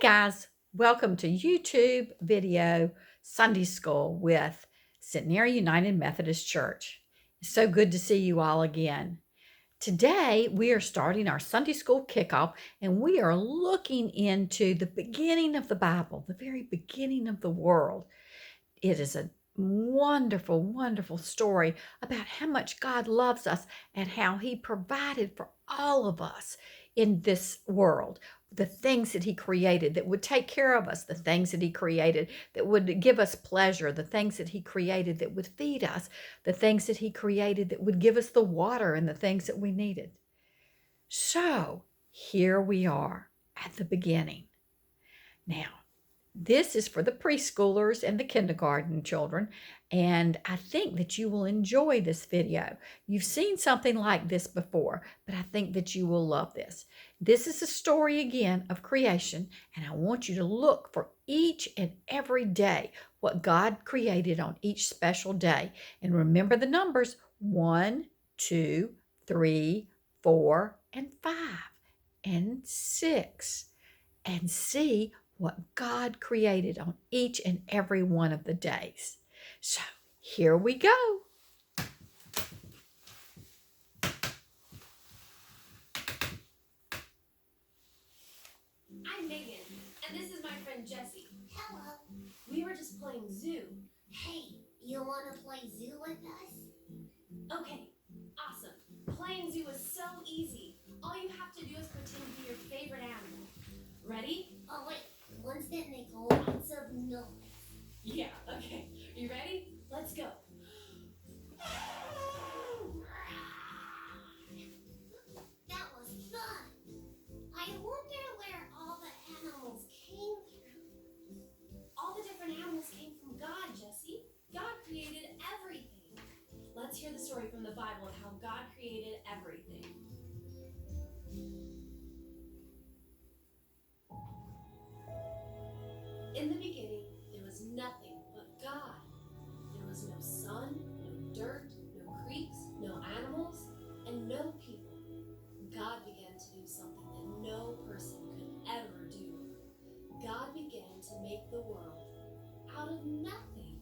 guys, welcome to YouTube video Sunday School with Centenary United Methodist Church. It's so good to see you all again. Today we are starting our Sunday School kickoff and we are looking into the beginning of the Bible, the very beginning of the world. It is a wonderful, wonderful story about how much God loves us and how He provided for all of us in this world. The things that He created that would take care of us, the things that He created that would give us pleasure, the things that He created that would feed us, the things that He created that would give us the water and the things that we needed. So here we are at the beginning. Now, this is for the preschoolers and the kindergarten children, and I think that you will enjoy this video. You've seen something like this before, but I think that you will love this. This is a story again of creation, and I want you to look for each and every day what God created on each special day. And remember the numbers 1, 2, 3, 4, and 5, and 6, and see what God created on each and every one of the days. So here we go. I'm Megan, and this is my friend Jessie. Hello. We were just playing zoo. Hey, you want to play zoo with us? Okay, awesome. Playing zoo is so easy. All you have to do is pretend to be your favorite animal. Ready? Oh, wait. Ones that make lots of noise. Yeah, okay. You ready? Let's go. That was fun. I wonder where all the animals came from. All the different animals came from God, Jessie. God created everything. Let's hear the story from the Bible of how God created everything. In the beginning, there was nothing but God. There was no sun, no dirt, no creeks, no animals, and no people. God began to do something that no person could ever do. God began to make the world out of nothing.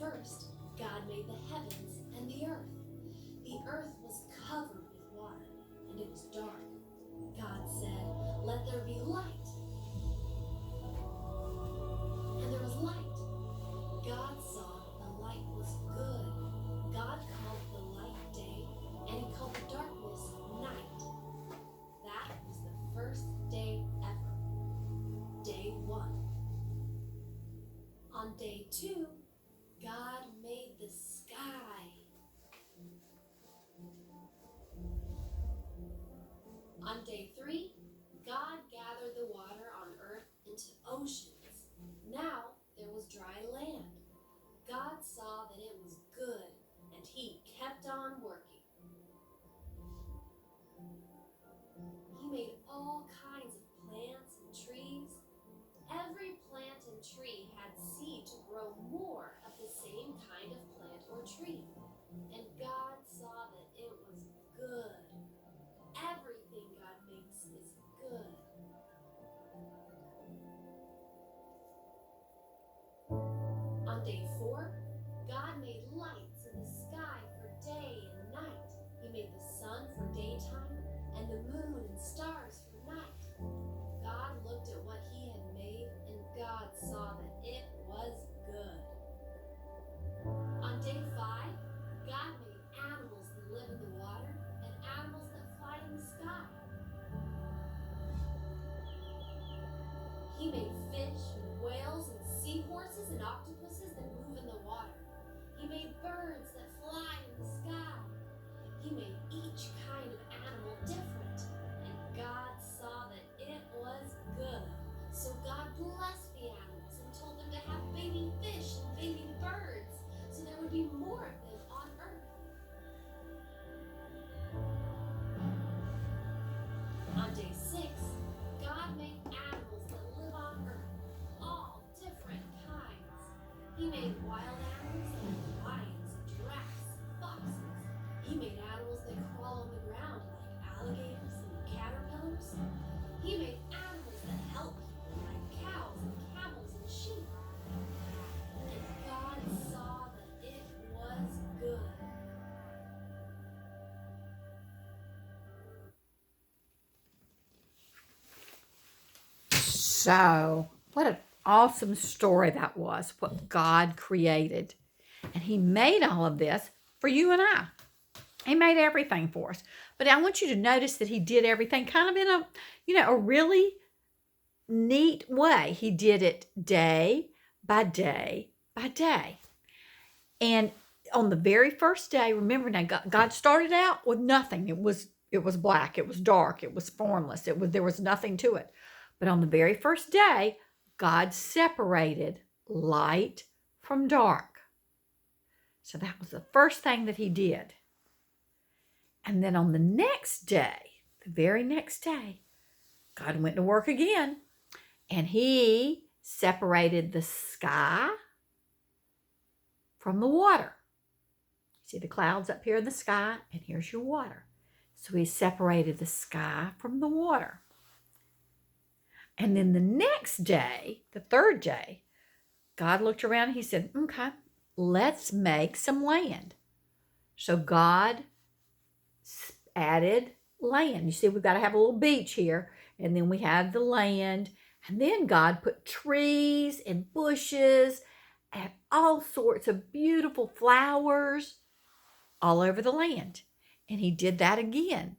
First, God made the heavens and the earth. The earth was covered with water, and it was dark. God said, "Let there be light." And there was light. God saw that the light was good. God called the light day, and He called the darkness night. That was the first day ever. Day 1. On day 2, God made the sky. On day 3, God gathered the water on earth into oceans. Now there was dry land. God saw that it was good, and He kept on working. He made all kinds of plants and trees. Every plant and tree had seed to grow more of the same kind of plant or tree. And God saw that it was good. Everything God makes is good. On day 4, God made lights in the sky for day and night. He made the sun for daytime and the moon and stars for night. God looked at what He had made, and God saw that it was good. On day 5, God made animals that live in the water and animals that fly in the sky. He made fish and whales and seahorses and octopuses that move in the water. He made birds that fly in the sky. He made each kind of animal different, and God saw that it was good. So God blessed the animals and told them to have baby fish and baby birds, so there would be more of them on earth. On day 6, God made animals that live on earth, all different kinds. He made wild animals like lions and giraffes. So, what an awesome story that was, what God created. And He made all of this for you and I. He made everything for us. But I want you to notice that He did everything kind of in a really neat way. He did it day by day by day. And on the very first day, remember now, God started out with nothing. It was black, it was dark, it was formless, there was nothing to it. But on the very first day, God separated light from dark. So that was the first thing that He did. And then on the next day, the very next day, God went to work again, and He separated the sky from the water. See the clouds up here in the sky, and here's your water. So He separated the sky from the water. And then the next day, the third day, God looked around and He said, okay, let's make some land. So God added land. You see, we've got to have a little beach here, and then we have the land. And then God put trees and bushes and all sorts of beautiful flowers all over the land. And He did that again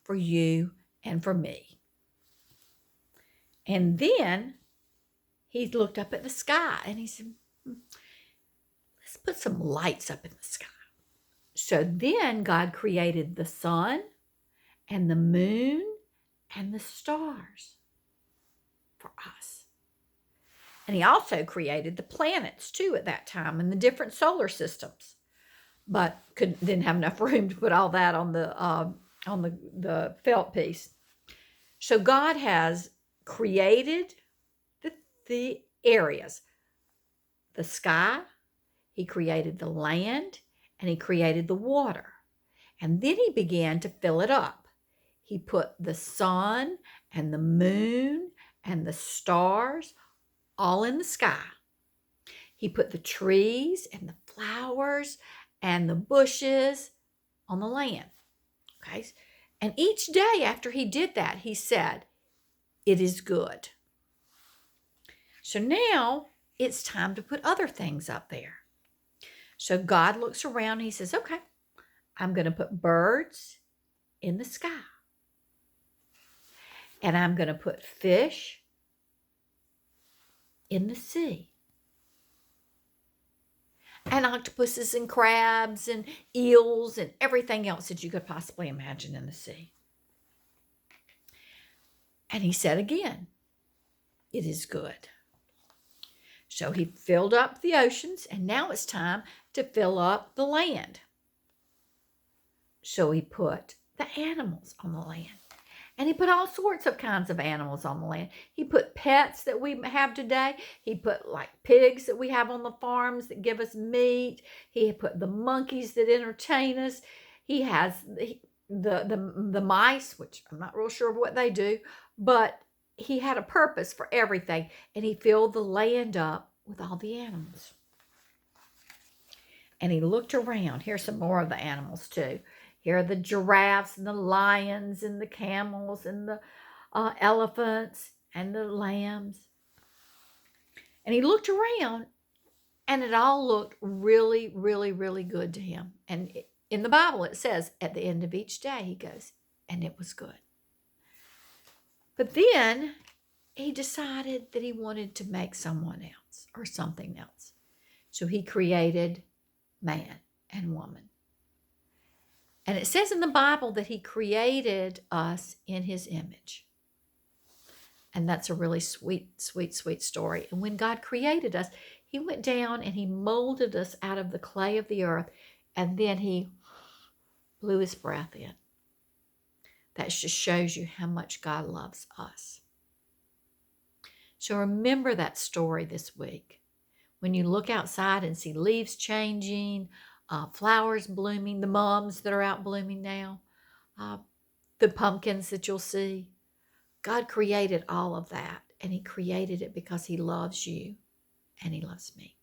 for you and for me. And then He looked up at the sky and He said, let's put some lights up in the sky. So then God created the sun and the moon and the stars for us. And He also created the planets too at that time and the different solar systems. But didn't have enough room to put all that on the felt piece. So God has created the areas, the sky, He created the land, and He created the water. And then He began to fill it up. He put the sun and the moon and the stars all in the sky. He put the trees and the flowers and the bushes on the land. Okay? And each day after He did that, He said, it is good. So now it's time to put other things up there. So God looks around and He says, okay, I'm going to put birds in the sky. And I'm going to put fish in the sea. And octopuses and crabs and eels and everything else that you could possibly imagine in the sea. And He said again, it is good. So He filled up the oceans, and now it's time to fill up the land. So He put the animals on the land. And He put all sorts of kinds of animals on the land. He put pets that we have today. He put like pigs that we have on the farms that give us meat. He put the monkeys that entertain us. He has the mice, which I'm not real sure of what they do, but He had a purpose for everything. And He filled the land up with all the animals. And He looked around. Here's some more of the animals too. Here are the giraffes and the lions and the camels and the elephants and the lambs. And He looked around, and it all looked really, really, really good to Him. And in the Bible, it says at the end of each day, He goes, and it was good. But then He decided that He wanted to make someone else or something else. So He created man and woman. And it says in the Bible that He created us in His image. And that's a really sweet, sweet, sweet story. And when God created us, He went down and He molded us out of the clay of the earth. And then He blew His breath in. That just shows you how much God loves us. So remember that story this week. When you look outside and see leaves changing, flowers blooming, the mums that are out blooming now, the pumpkins that you'll see. God created all of that, and He created it because He loves you and He loves me.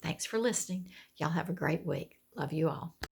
Thanks for listening. Y'all have a great week. Love you all.